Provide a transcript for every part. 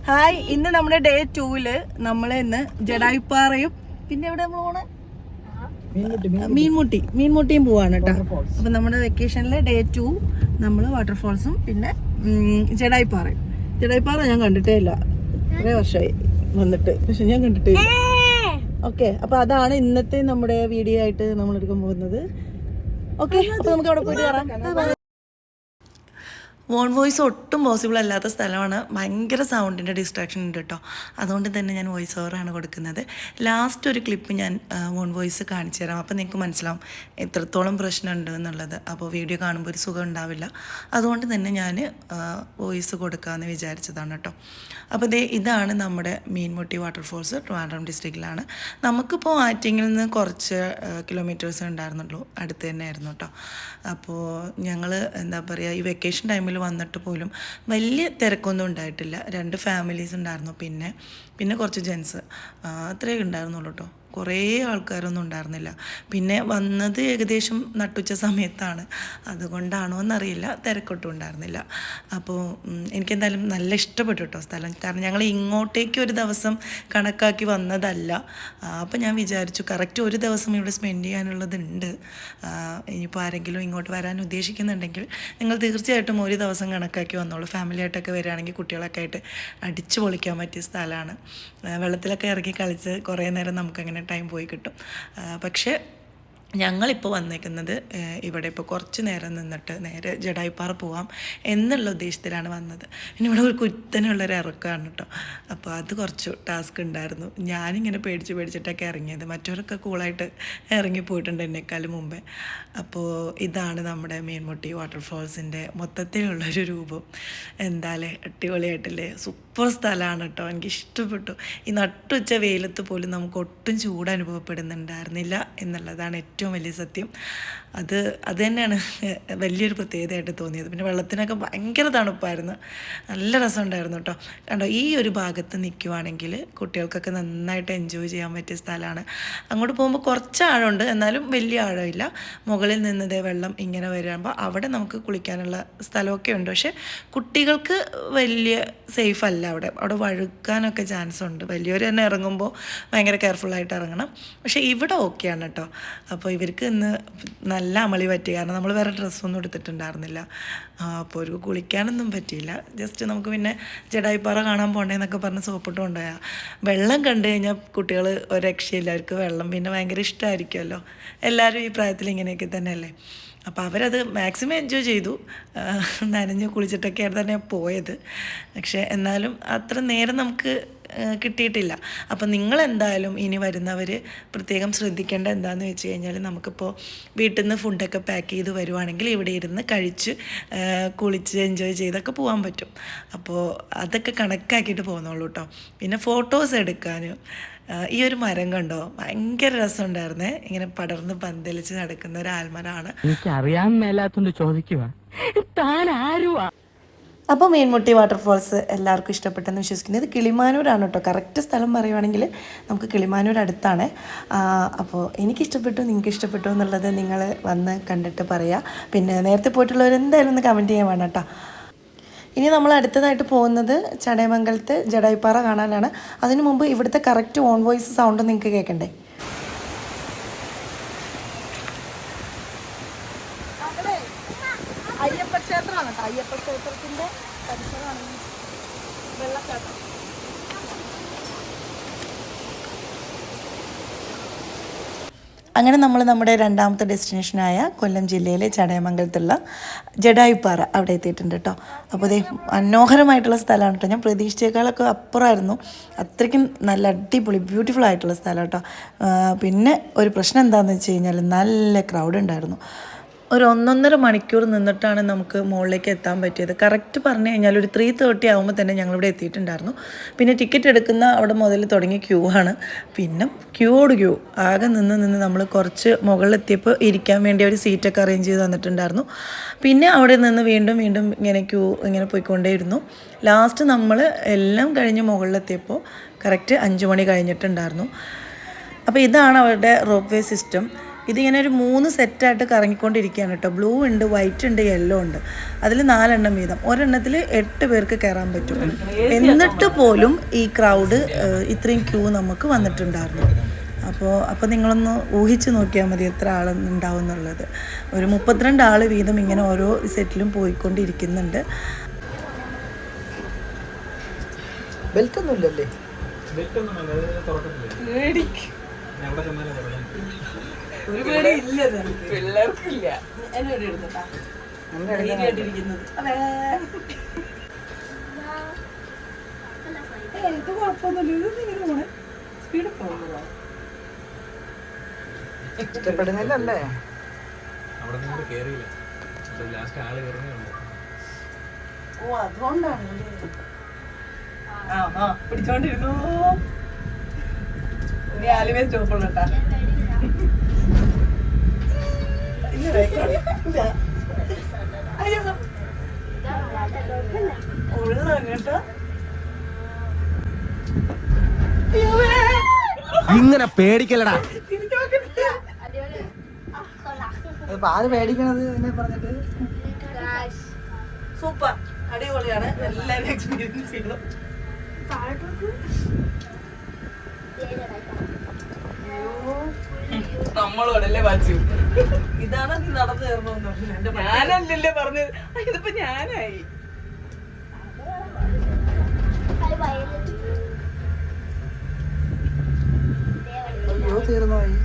Hi, ഇന്ന് നമ്മുടെ day 2 നമ്മൾ ഇന്ന് ജഡായിപ്പാറയും പിന്നെ എവിടെ പോണ മീൻമുട്ടിയും പോവാണ് കേട്ടോ. അപ്പൊ നമ്മുടെ വെക്കേഷനിലെ ഡേ 2 നമ്മൾ വാട്ടർഫോൾസും പിന്നെ ജഡായിപ്പാറ ഞാൻ കണ്ടിട്ടേ ഇല്ല, കുറേ വർഷമായി വന്നിട്ട്, പക്ഷെ ഞാൻ കണ്ടിട്ടേ ഇല്ല. ഓക്കെ, അപ്പൊ അതാണ് ഇന്നത്തെ നമ്മുടെ വീഡിയോ ആയിട്ട് നമ്മൾ എടുക്കാൻ പോകുന്നത്. ഓക്കെ, അപ്പൊ നമുക്ക് അവിടെ പോയിട്ട് കയറാം. വോൺ വോയിസ് ഒട്ടും പോസിബിൾ അല്ലാത്ത സ്ഥലമാണ്. ഭയങ്കര സൗണ്ടിൻ്റെ ഡിസ്ട്രാക്ഷൻ ഉണ്ട് കേട്ടോ. അതുകൊണ്ട് തന്നെ ഞാൻ വോയിസ് ഓവറാണ് കൊടുക്കുന്നത്. ലാസ്റ്റ് ഒരു ക്ലിപ്പ് ഞാൻ വോൺ വോയിസ് കാണിച്ചു തരാം. അപ്പോൾ നിങ്ങൾക്ക് മനസ്സിലാവും എത്രത്തോളം പ്രശ്നമുണ്ട് എന്നുള്ളത്. അപ്പോൾ വീഡിയോ കാണുമ്പോൾ ഒരു സുഖം ഉണ്ടാവില്ല. അതുകൊണ്ട് തന്നെ ഞാൻ വോയിസ് കൊടുക്കാമെന്ന് വിചാരിച്ചതാണ് കേട്ടോ. അപ്പോൾ ഇതാണ് നമ്മുടെ മീൻമുട്ടി വാട്ടർഫോൾസ്, ട്രിവാൻഡ്രം ഡിസ്ട്രിക്റ്റിലാണ്. നമുക്കിപ്പോൾ ആറ്റിങ്ങിൽ നിന്ന് കുറച്ച് കിലോമീറ്റേഴ്സ് ഉണ്ടായിരുന്നുള്ളൂ, അടുത്ത് തന്നെ ആയിരുന്നു കേട്ടോ. അപ്പോൾ ഞങ്ങൾ എന്താ പറയുക, ഈ വെക്കേഷൻ ടൈമിൽ വന്നിട്ട് പോലും വലിയ തിരക്കൊന്നും ഉണ്ടായിട്ടില്ല. 2 ഫാമിലീസ് ഉണ്ടായിരുന്നു, പിന്നെ കുറച്ച് ജെൻസ്, അത്രയേ ഉണ്ടായിരുന്നുള്ളൂ കേട്ടോ. കുറേ ആൾക്കാരൊന്നും ഉണ്ടായിരുന്നില്ല. പിന്നെ വന്നത് ഏകദേശം നട്ടുച്ച സമയത്താണ്, അതുകൊണ്ടാണോ എന്നറിയില്ല, തിരക്കൊട്ടും ഉണ്ടായിരുന്നില്ല. അപ്പോൾ എനിക്കെന്തായാലും നല്ല ഇഷ്ടപ്പെട്ടു കേട്ടോ സ്ഥലം. കാരണം ഞങ്ങൾ ഇങ്ങോട്ടേക്ക് ഒരു ദിവസം കണക്കാക്കി വന്നതല്ല. അപ്പോൾ ഞാൻ വിചാരിച്ചു കറക്റ്റ് ഒരു ദിവസം ഇവിടെ സ്പെൻഡ് ചെയ്യാനുള്ളതുണ്ട്. ഇനിയിപ്പോൾ ആരെങ്കിലും ഇങ്ങോട്ട് വരാൻ ഉദ്ദേശിക്കുന്നുണ്ടെങ്കിൽ നിങ്ങൾ തീർച്ചയായിട്ടും ഒരു ദിവസം കണക്കാക്കി വന്നോളൂ. ഫാമിലി ആയിട്ടൊക്കെ വരികയാണെങ്കിൽ കുട്ടികളൊക്കെ ആയിട്ട് അടിച്ചു പൊളിക്കാൻ പറ്റിയ സ്ഥലമാണ്. വെള്ളത്തിലൊക്കെ ഇറങ്ങി കളിച്ച് കുറേ നേരം നമുക്കങ്ങനെ ടൈം പോയി കിട്ടും. പക്ഷേ ഞങ്ങളിപ്പോൾ വന്നേക്കുന്നത് ഇവിടെ ഇപ്പോൾ കുറച്ച് നേരം നിന്നിട്ട് നേരെ ജഡായിപ്പാറ പോവാം എന്നുള്ള ഉദ്ദേശത്തിലാണ് വന്നത്. പിന്നെ ഇവിടെ ഒരു കുത്തനുള്ളൊരു ഇറക്കമാണ് കേട്ടോ. അപ്പോൾ അത് കുറച്ച് ടാസ്ക് ഉണ്ടായിരുന്നു. ഞാനിങ്ങനെ പേടിച്ചിട്ടൊക്കെ ഇറങ്ങിയത്. മറ്റവരൊക്കെ കൂളായിട്ട് ഇറങ്ങി പോയിട്ടുണ്ട് എന്നെക്കാളും മുമ്പേ. അപ്പോൾ ഇതാണ് നമ്മുടെ മീൻമുട്ടി വാട്ടർഫോൾസിൻ്റെ മൊത്തത്തിലുള്ളൊരു രൂപം. എന്തായാലും അടിപൊളിയായിട്ടില്ലേ, സൂപ്പർ സ്ഥലമാണ് കേട്ടോ. എനിക്കിഷ്ടപ്പെട്ടു. ഈ നട്ടുച്ച വെയിലത്ത് പോലും നമുക്ക് ഒട്ടും ചൂട് അനുഭവപ്പെടുന്നുണ്ടായിരുന്നില്ല എന്നുള്ളതാണ് ഏറ്റവും വലിയ സത്യം. അത് തന്നെയാണ് വലിയൊരു പ്രത്യേകതയായിട്ട് തോന്നിയത്. പിന്നെ വെള്ളത്തിനൊക്കെ ഭയങ്കര തണുപ്പായിരുന്നു, നല്ല രസമുണ്ടായിരുന്നു കേട്ടോ. കണ്ടോ, ഈ ഒരു ഭാഗത്ത് നിൽക്കുവാണെങ്കിൽ കുട്ടികൾക്കൊക്കെ നന്നായിട്ട് എൻജോയ് ചെയ്യാൻ പറ്റിയ സ്ഥലമാണ്. അങ്ങോട്ട് പോകുമ്പോൾ കുറച്ച് ആഴമുണ്ട്, എന്നാലും വലിയ ആഴമില്ല. മുകളിൽ നിന്നതേ വെള്ളം ഇങ്ങനെ വരുമ്പോൾ അവിടെ നമുക്ക് കുളിക്കാനുള്ള സ്ഥലമൊക്കെ ഉണ്ട്. പക്ഷേ കുട്ടികൾക്ക് വലിയ സേഫ് അല്ല. അവിടെ വഴുക്കാനൊക്കെ ചാൻസ് ഉണ്ട്. വലിയവർ തന്നെ ഇറങ്ങുമ്പോൾ ഭയങ്കര കെയർഫുള്ളായിട്ട് ഇറങ്ങണം. പക്ഷേ ഇവിടെ ഓക്കെയാണ് കേട്ടോ. അപ്പോൾ ഇവർക്ക് ഇന്ന് നല്ല അമളി പറ്റി, കാരണം നമ്മൾ വേറെ ഡ്രസ്സൊന്നും എടുത്തിട്ടുണ്ടായിരുന്നില്ല. അപ്പോൾ ഒരു കുളിക്കാനൊന്നും പറ്റിയില്ല. ജസ്റ്റ് നമുക്ക് പിന്നെ ജഡായിപ്പാറ കാണാൻ പോകണ്ടേന്നൊക്കെ പറഞ്ഞ് സോപ്പിട്ട് കൊണ്ടുപോയാൽ വെള്ളം കണ്ടു കഴിഞ്ഞാൽ കുട്ടികൾ ഒരു രക്ഷയില്ല. അവർക്ക് വെള്ളം പിന്നെ ഭയങ്കര ഇഷ്ടമായിരിക്കുമല്ലോ. എല്ലാവരും ഈ പ്രായത്തിൽ ഇങ്ങനെയൊക്കെ തന്നെയല്ലേ. അപ്പോൾ അവരത് മാക്സിമം എൻജോയ് ചെയ്തു. നനഞ്ഞ് കുളിച്ചിട്ടൊക്കെയാണ് തന്നെ പോയത്. പക്ഷേ എന്നാലും അത്ര നേരം നമുക്ക് കിട്ടിയിട്ടില്ല. അപ്പം നിങ്ങളെന്തായാലും ഇനി വരുന്നവർ പ്രത്യേകം ശ്രദ്ധിക്കേണ്ട എന്താണെന്ന് വെച്ച് കഴിഞ്ഞാൽ, നമുക്കിപ്പോൾ വീട്ടിൽ നിന്ന് ഫുഡൊക്കെ പാക്ക് ചെയ്ത് വരുവാണെങ്കിൽ ഇവിടെ ഇരുന്ന് കഴിച്ച് കുളിച്ച് എൻജോയ് ചെയ്തൊക്കെ പോകാൻ പറ്റും. അപ്പോൾ അതൊക്കെ കണക്കാക്കിയിട്ട് പോകുന്നുള്ളൂ കേട്ടോ. പിന്നെ ഫോട്ടോസ് എടുക്കാനും ഈ ഒരു മരം കണ്ടോ, ഭയങ്കര രസമുണ്ടായിരുന്നേ. ഇങ്ങനെ പടർന്ന് പന്തലിച്ച് നടക്കുന്ന ഒരു ആൽമരമാണ്. എനിക്കറിയാൻ മേലാത്തോണ്ട് ചോദിക്കുക, താൻ ആരുവാ? അപ്പോൾ മീൻമുട്ടി വാട്ടർഫോൾസ് എല്ലാവർക്കും ഇഷ്ടപ്പെട്ടെന്ന് വിശ്വസിക്കുന്നത്. ഇത് കിളിമാനൂരാണ് കേട്ടോ. കറക്റ്റ് സ്ഥലം പറയുവാണെങ്കിൽ നമുക്ക് കിളിമാനൂർ അടുത്താണ്. അപ്പോൾ എനിക്കിഷ്ടപ്പെട്ടു, നിങ്ങൾക്ക് ഇഷ്ടപ്പെട്ടു എന്നുള്ളത് നിങ്ങൾ വന്ന് കണ്ടിട്ട് പറയുക. പിന്നെ നേരത്തെ പോയിട്ടുള്ളവർ എന്തായാലും ഒന്ന് കമൻറ്റ് ചെയ്യാൻ വേണം കേട്ടോ. ഇനി നമ്മൾ അടുത്തതായിട്ട് പോകുന്നത് ചടയമംഗലത്ത് ജഡായിപ്പാറ കാണാനാണ്. അതിനു മുമ്പ് ഇവിടുത്തെ കറക്റ്റ് ഓൺ വോയിസ് സൗണ്ട് നിങ്ങൾക്ക് കേൾക്കണ്ടേ. അയ്യപ്പ ക്ഷേത്രമാണ് കേട്ടോ. അയ്യപ്പ ക്ഷേത്രത്തിൻ്റെ പരിസരമാണ് വെള്ളച്ചാട്ടം. അങ്ങനെ നമ്മൾ നമ്മുടെ രണ്ടാമത്തെ ഡെസ്റ്റിനേഷനായ കൊല്ലം ജില്ലയിലെ ചടയമംഗലത്തുള്ള ജഡായിപ്പാറ അവിടെ എത്തിയിട്ടുണ്ട് കേട്ടോ. അപ്പോൾ ഇത് മനോഹരമായിട്ടുള്ള സ്ഥലമാണ് കേട്ടോ. ഞാൻ പ്രതീക്ഷിച്ചേക്കാളൊക്കെ അപ്പുറമായിരുന്നു. അത്രയ്ക്കും നല്ല അടിപൊളി ബ്യൂട്ടിഫുൾ ആയിട്ടുള്ള സ്ഥലം കേട്ടോ. പിന്നെ ഒരു പ്രശ്നം എന്താണെന്ന് വെച്ച് കഴിഞ്ഞാൽ നല്ല ക്രൗഡ് ഉണ്ടായിരുന്നു. ഒരു 1.5 മണിക്കൂർ നിന്നിട്ടാണ് നമുക്ക് മുകളിലേക്ക് എത്താൻ പറ്റിയത്. കറക്റ്റ് പറഞ്ഞു കഴിഞ്ഞാൽ ഒരു 3:30 ആകുമ്പോൾ തന്നെ ഞങ്ങളിവിടെ എത്തിയിട്ടുണ്ടായിരുന്നു. പിന്നെ ടിക്കറ്റ് എടുക്കുന്ന അവിടെ മുതൽ തുടങ്ങി ക്യൂ ആണ്. പിന്നെ ക്യൂ ആകെ നിന്ന് നമ്മൾ കുറച്ച് മുകളിലെത്തിയപ്പോൾ ഇരിക്കാൻ വേണ്ടി ഒരു സീറ്റൊക്കെ അറേഞ്ച് ചെയ്ത് തന്നിട്ടുണ്ടായിരുന്നു. പിന്നെ അവിടെ നിന്ന് വീണ്ടും ഇങ്ങനെ ക്യൂ ഇങ്ങനെ പോയിക്കൊണ്ടേയിരുന്നു. ലാസ്റ്റ് നമ്മൾ എല്ലാം കഴിഞ്ഞ് മുകളിലെത്തിയപ്പോൾ കറക്റ്റ് 5 മണി കഴിഞ്ഞിട്ടുണ്ടായിരുന്നു. അപ്പോൾ ഇതാണ് അവരുടെ റോപ്പ് വേ സിസ്റ്റം. ഇതിങ്ങനെ ഒരു 3 സെറ്റായിട്ട് കറങ്ങിക്കൊണ്ടിരിക്കുകയാണ് കേട്ടോ. ബ്ലൂ ഉണ്ട്, വൈറ്റ് ഉണ്ട്, യെല്ലോ ഉണ്ട്. അതിൽ 4 എണ്ണം വീതം. ഒരെണ്ണത്തിൽ 8 പേർക്ക് കയറാൻ പറ്റും. എന്നിട്ട് പോലും ഈ ക്രൗഡ് ഇത്രയും ക്യൂ നമുക്ക് വന്നിട്ടുണ്ടായിരുന്നു. അപ്പോൾ നിങ്ങളൊന്ന് ഊഹിച്ച് നോക്കിയാൽ മതി എത്ര ആളുണ്ടാവും എന്നുള്ളത്. ഒരു 32 ആൾ വീതം ഇങ്ങനെ ഓരോ സെറ്റിലും പോയിക്കൊണ്ടിരിക്കുന്നുണ്ട്. ബെൽറ്റ് ഒന്നും ഇല്ലല്ലേ? പിള്ളേർക്കില്ല. എനിക്ക് കുഴപ്പമൊന്നുമില്ല. ഇതിങ്ങനെ പോണേ സ്പീഡ് പോകുന്നതാ. ഇഷ്ടപ്പെടുന്നില്ലല്ലേ? ഓ അതുകൊണ്ടാണ് പിടിച്ചോണ്ടിരുന്നു. ഇനി ആലുവേ സ്റ്റോപ്പുള്ള കേട്ടാ. ഇങ്ങനെ പേടിക്കലടാ. അത് പേടിക്കണത് എന്നെ പറഞ്ഞിട്ട്. സൂപ്പർ, അടിപൊളിയാണ്. എല്ലാരും എക്സ്പീരിയൻസ് ചെയ്യണം. നമ്മളോടല്ലേ വാച്ചു. ഇതാണ് നീ നടന്നു കയറണമെന്ന്. ഞാനല്ലല്ലേ പറഞ്ഞത്. ഇതിപ്പോ ഞാനായി. അയ്യോ തീർന്നുപോയി.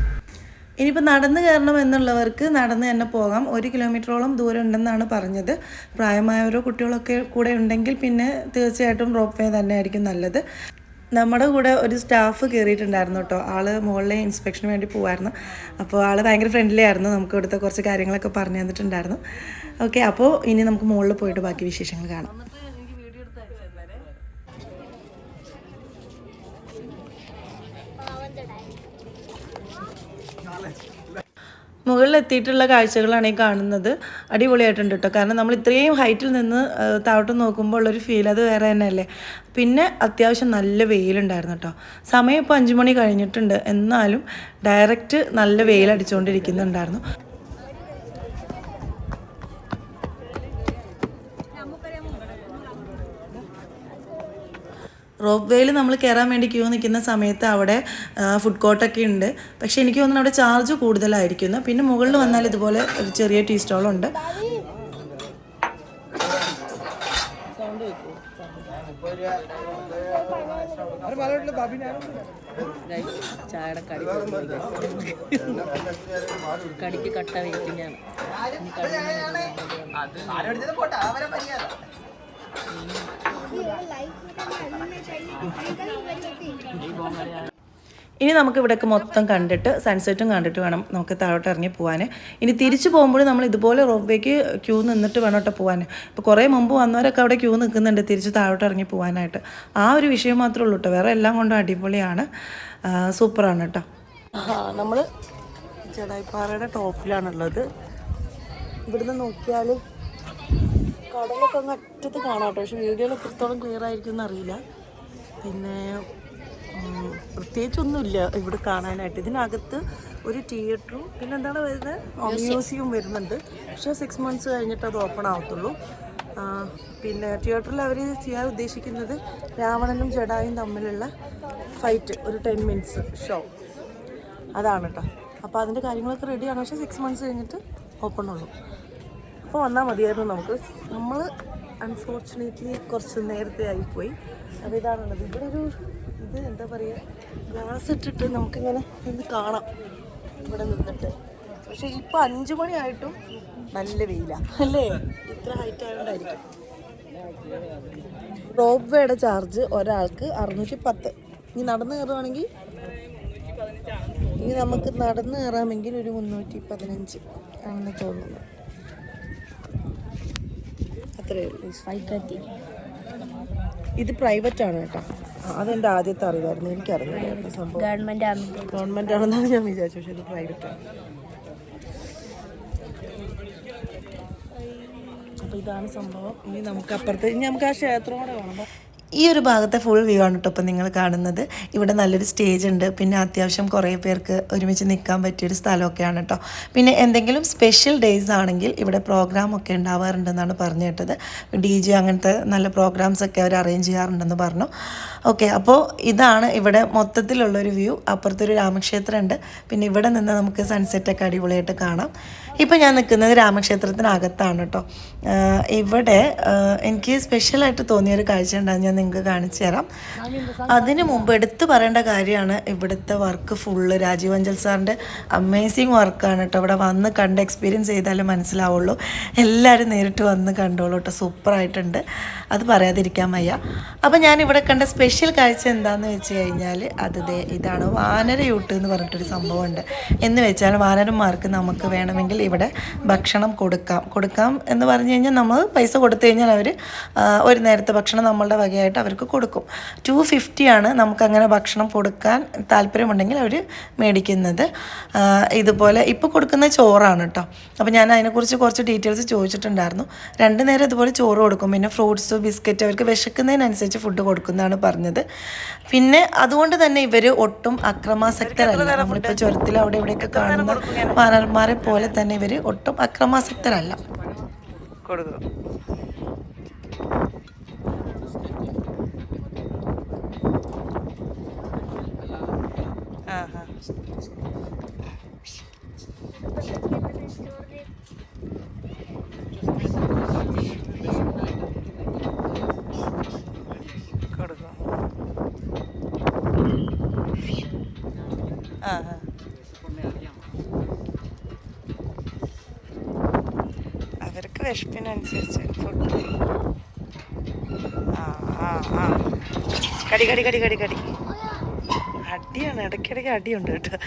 ഇനിയിപ്പോൾ നടന്ന് കയറണം എന്നുള്ളവർക്ക് നടന്ന് തന്നെ പോകാം. 1 കിലോമീറ്ററോളം ദൂരം ഉണ്ടെന്നാണ് പറഞ്ഞത്. പ്രായമായവരോ കുട്ടികളൊക്കെ കൂടെ ഉണ്ടെങ്കിൽ പിന്നെ തീർച്ചയായിട്ടും റോപ്പ് വേ തന്നെ ആയിരിക്കും നല്ലത്. നമ്മുടെ കൂടെ ഒരു സ്റ്റാഫ് കയറിയിട്ടുണ്ടായിരുന്നു കേട്ടോ. ആള് മുകളിലെ ഇൻസ്പെക്ഷന് വേണ്ടി പോകുമായിരുന്നു. അപ്പോൾ ആള് ഭയങ്കര ഫ്രണ്ട്ലി ആയിരുന്നു. നമുക്ക് ഇവിടുത്തെ കുറച്ച് കാര്യങ്ങളൊക്കെ പറഞ്ഞു തന്നിട്ടുണ്ടായിരുന്നു. ഓക്കെ, അപ്പോൾ ഇനി നമുക്ക് മുകളിൽ പോയിട്ട് ബാക്കി വിശേഷങ്ങൾ കാണാം. മുകളിലെത്തിയിട്ടുള്ള കാഴ്ചകളാണ് ഈ കാണുന്നത്. അടിപൊളിയായിട്ടുണ്ട് കേട്ടോ. കാരണം നമ്മൾ ഇത്രയും ഹൈറ്റിൽ നിന്ന് താഴോട്ട് നോക്കുമ്പോൾ ഉള്ളൊരു ഫീൽ അത് വേറെ തന്നെയല്ലേ. പിന്നെ അത്യാവശ്യം നല്ല വെയിലുണ്ടായിരുന്നു കേട്ടോ. സമയം ഇപ്പോൾ 5 മണി കഴിഞ്ഞിട്ടുണ്ട്. എന്നാലും ഡയറക്റ്റ് നല്ല വെയിലടിച്ചുകൊണ്ടിരിക്കുന്നുണ്ടായിരുന്നു. റോപ്പ് വേയിൽ നമ്മൾ കയറാൻ വേണ്ടി ക്യൂ നിൽക്കുന്ന സമയത്ത് അവിടെ ഫുഡ് കോർട്ടൊക്കെ ഉണ്ട്. പക്ഷേ എനിക്ക് തോന്നുന്നു അവിടെ ചാർജ് കൂടുതലായിരിക്കുന്നു. പിന്നെ മുകളിൽ വന്നാൽ ഇതുപോലെ ഒരു ചെറിയ ടീ സ്റ്റോളുണ്ട്. ചായയുടെ കടിക്ക് കട്ട വെയിറ്റിങ്ങാണ്. ഇനി നമുക്ക് ഇവിടെയൊക്കെ മൊത്തം കണ്ടിട്ട് സൺസെറ്റും കണ്ടിട്ട് വേണം നമുക്ക് താഴോട്ട് ഇറങ്ങി പോകാൻ. ഇനി തിരിച്ചു പോകുമ്പോൾ നമ്മൾ ഇതുപോലെ റോപ്പ് വേക്ക് ക്യൂ നിന്നിട്ട് വേണം കേട്ടോ പോകാൻ. ഇപ്പോൾ കുറേ മുമ്പ് വന്നവരൊക്കെ അവിടെ ക്യൂ നിൽക്കുന്നുണ്ട് തിരിച്ച് താഴോട്ട് ഇറങ്ങി പോകാനായിട്ട്. ആ ഒരു വിഷയം മാത്രമേ ഉള്ളൂ കേട്ടോ. വേറെ എല്ലാം കൊണ്ടും അടിപൊളിയാണ്, സൂപ്പറാണ് കേട്ടോ. നമ്മൾ ജടായിപ്പാറയുടെ ടോപ്പിലാണുള്ളത്. ഇവിടുന്ന് നോക്കിയാൽ കടലൊക്കെ അങ്ങ് അറ്റത്ത് കാണാം കേട്ടോ. പക്ഷെ വീഡിയോയിൽ എത്രത്തോളം ക്ലിയർ ആയിരിക്കും എന്നറിയില്ല. പിന്നെ പ്രത്യേകിച്ചൊന്നുമില്ല ഇവിടെ കാണാനായിട്ട്. ഇതിനകത്ത് ഒരു തിയേറ്ററും പിന്നെ എന്താണ് വരുന്നത്, മ്യൂസിയം വരുന്നുണ്ട്. പക്ഷേ 6 months കഴിഞ്ഞിട്ട് അത് ഓപ്പൺ ആവത്തുള്ളൂ. പിന്നെ തിയേറ്ററിൽ അവർ ചെയ്യാൻ ഉദ്ദേശിക്കുന്നത് രാവണനും ജഡായും തമ്മിലുള്ള ഫൈറ്റ്, ഒരു 10 minutes ഷോ, അതാണ് കേട്ടോ. അപ്പോൾ അതിൻ്റെ കാര്യങ്ങളൊക്കെ റെഡിയാണ്. പക്ഷേ 6 months കഴിഞ്ഞിട്ട് ഓപ്പൺ ഉള്ളൂ. അപ്പോൾ വന്നാൽ മതിയായിരുന്നു നമുക്ക്. നമ്മൾ അൺഫോർച്ചുനേറ്റ്ലി കുറച്ച് നേരത്തെ ആയിപ്പോയി. അപ്പോൾ ഇതാണുള്ളത്. ഇവിടെ ഒരു ഇത് എന്താ പറയുക, ഗ്ലാസ് ഇട്ടിട്ട് നമുക്കിങ്ങനെ ഒന്ന് കാണാം ഇവിടെ നിന്നിട്ട്. പക്ഷേ ഇപ്പോൾ 5 മണിയായിട്ടും നല്ല വെയിലാണ് അല്ലേ? ഇത്ര ഹൈറ്റ് ആയതുകൊണ്ടായിരിക്കും. റോപ്പ് വേയുടെ ചാർജ് ഒരാൾക്ക് 610. ഇനി നടന്ന് കയറുവാണെങ്കിൽ, ഇനി നമുക്ക് നടന്ന് കയറാമെങ്കിൽ ഒരു 315 ആണെന്ന് തോന്നുന്നു. അത്രയേ ഉള്ളൂ. 530. ഇത് പ്രൈവറ്റ് ആണ് കേട്ടോ. അതെൻ്റെ ആദ്യത്തെ അറിവായിരുന്നു. എനിക്കറിയില്ല സംഭവം ഗവൺമെൻറ് ആണെന്നാണ് ഞാൻ വിചാരിച്ചത്. പക്ഷേ ഇത് പ്രൈവറ്റ് ആണ്. അപ്പോൾ ഇതാണ് സംഭവം. ഇനി നമുക്ക് അപ്പുറത്ത്, ഇനി നമുക്ക് ആ ക്ഷേത്രം കൂടെ കാണുമ്പോൾ ഈ ഒരു ഭാഗത്തെ ഫുൾ വ്യൂ ആണ് കേട്ടോ ഇപ്പം നിങ്ങൾ കാണുന്നത്. ഇവിടെ നല്ലൊരു സ്റ്റേജ് ഉണ്ട്, പിന്നെ അത്യാവശ്യം കുറേ പേർക്ക് ഒരുമിച്ച് നിൽക്കാൻ പറ്റിയൊരു സ്ഥലമൊക്കെയാണ് കേട്ടോ. പിന്നെ എന്തെങ്കിലും സ്പെഷ്യൽ ഡേയ്സ് ആണെങ്കിൽ ഇവിടെ പ്രോഗ്രാമൊക്കെ ഉണ്ടാവാറുണ്ടെന്നാണ് പറഞ്ഞു കേട്ടത്. DJ അങ്ങനത്തെ നല്ല പ്രോഗ്രാംസൊക്കെ അവർ അറേഞ്ച് ചെയ്യാറുണ്ടെന്ന് പറഞ്ഞു. ഓക്കെ, അപ്പോൾ ഇതാണ് ഇവിടെ മൊത്തത്തിലുള്ളൊരു വ്യൂ. അപ്പുറത്തൊരു രാമക്ഷേത്രം ഉണ്ട്, പിന്നെ ഇവിടെ നിന്ന് നമുക്ക് സൺസെറ്റൊക്കെ അടിപൊളിയായിട്ട് കാണാം. ഇപ്പോൾ ഞാൻ നിൽക്കുന്നത് രാമക്ഷേത്രത്തിനകത്താണ് കേട്ടോ. ഇവിടെ എനിക്ക് സ്പെഷ്യലായിട്ട് തോന്നിയൊരു കാഴ്ച ഉണ്ടാകും, ഞാൻ നിങ്ങൾക്ക് കാണിച്ചു തരാം. അതിന് മുമ്പ് എടുത്തു പറയേണ്ട കാര്യമാണ് ഇവിടുത്തെ വർക്ക് ഫുള്ള് രാജീവ് അഞ്ചൽ സാറിൻ്റെ അമേസിങ് വർക്കാണ് കേട്ടോ. ഇവിടെ വന്ന് കണ്ട് എക്സ്പീരിയൻസ് ചെയ്താലേ മനസ്സിലാവുള്ളൂ. എല്ലാവരും നേരിട്ട് വന്ന് കണ്ടോളൂ കേട്ടോ, സൂപ്പറായിട്ടുണ്ട്, അത് പറയാതിരിക്കാൻ വയ്യ. അപ്പോൾ ഞാൻ ഇവിടെ കണ്ട സ്പെഷ്യൽ കാഴ്ച എന്താണെന്ന് വെച്ച് കഴിഞ്ഞാൽ ഇതാണ് വാനരയൂട്ട് എന്ന് പറഞ്ഞിട്ടൊരു സംഭവമുണ്ട്. എന്ന് വെച്ചാൽ വാനരന്മാർക്ക് നമുക്ക് വേണമെങ്കിൽ ഇവിടെ ഭക്ഷണം കൊടുക്കാം എന്ന് പറഞ്ഞു കഴിഞ്ഞാൽ നമ്മൾ പൈസ കൊടുത്തു കഴിഞ്ഞാൽ അവർ ഒരു നേരത്തെ ഭക്ഷണം നമ്മളുടെ വകയായിട്ട് അവർക്ക് കൊടുക്കും. 250 ആണ് നമുക്കങ്ങനെ ഭക്ഷണം കൊടുക്കാൻ താല്പര്യമുണ്ടെങ്കിൽ അവർ മേടിക്കുന്നത്. ഇതുപോലെ ഇപ്പോൾ കൊടുക്കുന്ന ചോറാണ് കേട്ടോ. അപ്പോൾ ഞാൻ അതിനെക്കുറിച്ച് കുറച്ച് ഡീറ്റെയിൽസ് ചോദിച്ചിട്ടുണ്ടായിരുന്നു. 2 നേരം ഇതുപോലെ ചോറ് കൊടുക്കും, പിന്നെ ഫ്രൂട്ട്സ് ബിസ്ക്കറ്റ് അവർക്ക് വിശക്കുന്നതിനനുസരിച്ച് ഫുഡ് കൊടുക്കുന്നതാണ് പറഞ്ഞത്. പിന്നെ അതുകൊണ്ട് തന്നെ ഇവർ ഒട്ടും അക്രമാസക്തരല്ല. നമ്മളിപ്പോൾ ചുരത്തിൽ അവിടെ ഇവിടെയൊക്കെ കാണുന്ന വാനരന്മാരെ പോലെ തന്നെ ഇവർ ഒട്ടും അക്രമാസക്തരല്ല. കൊടുക്കും. അവർക്ക് വിശപ്പിനനുസരിച്ച് ഫുഡ്. കടി അടിയാണ്, ഇടയ്ക്കിടയ്ക്ക് അടിയുണ്ട് കേട്ടോ.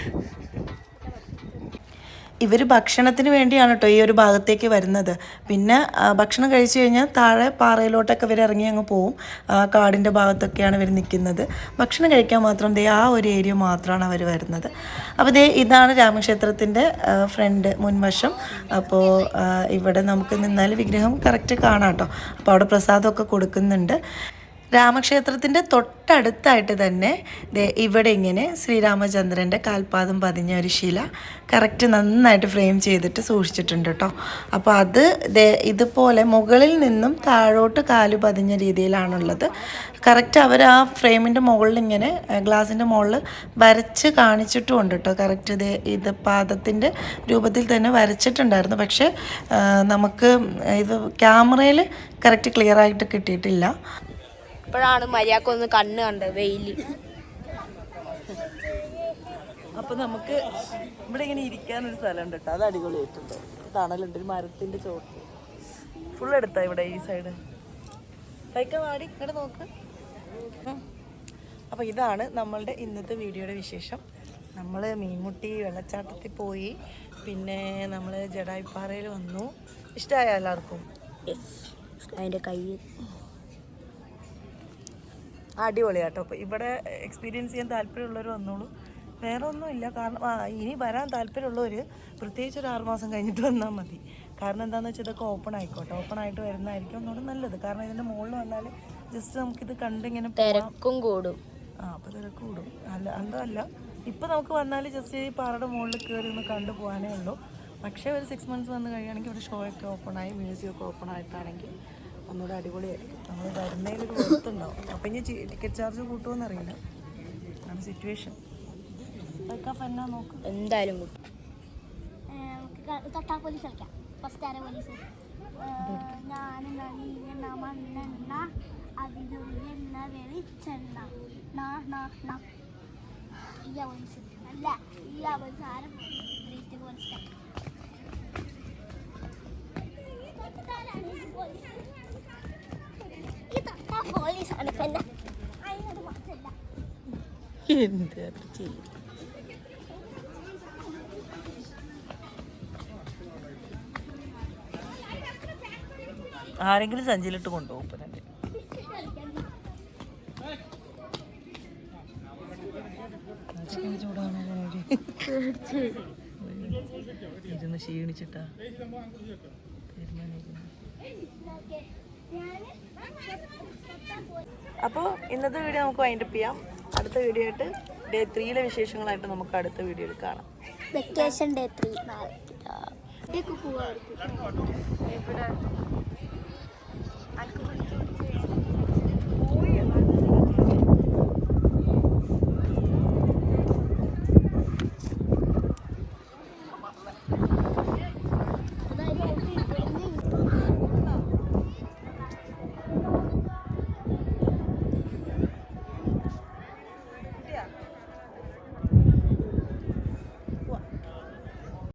ഇവർ ഭക്ഷണത്തിന് വേണ്ടിയാണ് കേട്ടോ ഈ ഒരു ഭാഗത്തേക്ക് വരുന്നത്. പിന്നെ ഭക്ഷണം കഴിച്ചു കഴിഞ്ഞാൽ താഴെ പാറയിലോട്ടൊക്കെ ഇവർ ഇറങ്ങി അങ്ങ് പോവും. കാടിൻ്റെ ഭാഗത്തൊക്കെയാണ് ഇവർ നിൽക്കുന്നത്. ഭക്ഷണം കഴിക്കാൻ മാത്രം ആ ഒരു ഏരിയ മാത്രമാണ് അവർ വരുന്നത്. അപ്പോൾ ഇതാണ് രാമക്ഷേത്രത്തിൻ്റെ ഫ്രണ്ട് മുൻവശം. അപ്പോൾ ഇവിടെ നമുക്ക് നിന്നാൽ വിഗ്രഹം കറക്റ്റ് കാണാം കേട്ടോ. അപ്പോൾ അവിടെ പ്രസാദമൊക്കെ കൊടുക്കുന്നുണ്ട്. രാമക്ഷേത്രത്തിൻ്റെ തൊട്ടടുത്തായിട്ട് തന്നെ ഇവിടെ ഇങ്ങനെ ശ്രീരാമചന്ദ്രൻ്റെ കാൽപാദം പതിഞ്ഞ ഒരു ശില കറക്റ്റ് നന്നായിട്ട് ഫ്രെയിം ചെയ്തിട്ട് സൂക്ഷിച്ചിട്ടുണ്ട് കേട്ടോ. അപ്പോൾ അത് ഇതുപോലെ മുകളിൽ നിന്നും താഴോട്ട് കാല് പതിഞ്ഞ രീതിയിലാണുള്ളത്. കറക്റ്റ് അവർ ആ ഫ്രെയിമിൻ്റെ മുകളിൽ ഇങ്ങനെ ഗ്ലാസിൻ്റെ മുകളിൽ വരച്ച് കാണിച്ചിട്ടുമുണ്ട് കേട്ടോ. കറക്റ്റ് ഇത് പാദത്തിൻ്റെ രൂപത്തിൽ തന്നെ വരച്ചിട്ടുണ്ടായിരുന്നു. പക്ഷേ നമുക്ക് ഇത് ക്യാമറയിൽ കറക്റ്റ് ക്ലിയർ ആയിട്ട് കിട്ടിയിട്ടില്ല. ഇപ്പോഴാണ് മര്യാദക്കൊന്ന് കണ്ണ് കണ്ടത് വെയില്. അപ്പൊ നമുക്ക് ഇവിടെ ഇങ്ങനെ ഇരിക്കാനൊരു സ്ഥലമുണ്ട് കേട്ടോ, അത് അടിപൊളിയായിട്ടുണ്ട്. തണലുണ്ട്, ഒരു മരത്തിന്റെ ചോട്ട് ഫുൾ എടുത്താ ഇവിടെ ഈ സൈഡ് കൈക്ക വാടി ഇങ്ങോട്ട് നോക്ക്. അപ്പൊ ഇതാണ് നമ്മളുടെ ഇന്നത്തെ വീഡിയോയുടെ വിശേഷം. നമ്മൾ മീൻമുട്ടി വെള്ളച്ചാട്ടത്തിൽ പോയി, പിന്നെ നമ്മൾ ജഡായിപ്പാറയിൽ വന്നു. ഇഷ്ടമായ എല്ലാവർക്കും? അതിന്റെ കൈ അടിപൊളിയാട്ടോ. അപ്പോൾ ഇവിടെ എക്സ്പീരിയൻസ് ചെയ്യാൻ താല്പര്യമുള്ളവർ വന്നോളൂ. വേറെ ഒന്നുമില്ല, കാരണം ഇനി വരാൻ താല്പര്യമുള്ളവർ പ്രത്യേകിച്ച് ഒരു 6 മാസം കഴിഞ്ഞിട്ട് വന്നാൽ മതി. കാരണം എന്താണെന്ന് വെച്ചാൽ ഇതൊക്കെ ഓപ്പൺ ആയിട്ട് വരുന്നതായിരിക്കും ഒന്നുകൂടെ നല്ലത്. കാരണം ഇതിൻ്റെ മുകളിൽ വന്നാൽ ജസ്റ്റ് നമുക്കിത് കണ്ടിങ്ങനെ തിരക്കും കൂടും. അപ്പോൾ തിരക്ക് കൂടും. അതല്ല ഇപ്പോൾ നമുക്ക് വന്നാൽ ജസ്റ്റ് ഈ പാറയുടെ മുകളിൽ കയറി ഒന്ന് കണ്ടു പോകാനേ ഉള്ളൂ. പക്ഷേ ഒരു 6 മന്ത്സ് വന്ന് കഴിയുകയാണെങ്കിൽ ഇവിടെ ഷോ ഒക്കെ ഓപ്പണായി, മ്യൂസിയമൊക്കെ ഓപ്പൺ ആയിട്ടാണെങ്കിൽ ഒന്നുകൂടെ അടിപൊളിയായിരിക്കും. നമ്മൾ വരുന്നതിലൊരു വെറുത്തുണ്ടാവും. അപ്പം ഇനി ടിക്കറ്റ് ചാർജ് കൂട്ടുമെന്ന് അറിയില്ല, ആണ് സിറ്റുവേഷൻ. എന്നാ നോക്ക്, എന്തായാലും കൂട്ടും. ആരെങ്കിലും സഞ്ചിയിലിട്ട് കൊണ്ടുപോകും. ഇരുന്ന് ക്ഷീണിച്ചിട്ടാ അപ്പോൾ ഇന്നത്തെ വീഡിയോ നമുക്ക് വൈൻഡപ്പ് ചെയ്യാം. അടുത്ത വീഡിയോ ആയിട്ട് ഡേ 3 വിശേഷങ്ങളായിട്ട് നമുക്ക് അടുത്ത വീഡിയോയിൽ കാണാം. വെക്കേഷൻ ഡേ 3 ഇവിടെ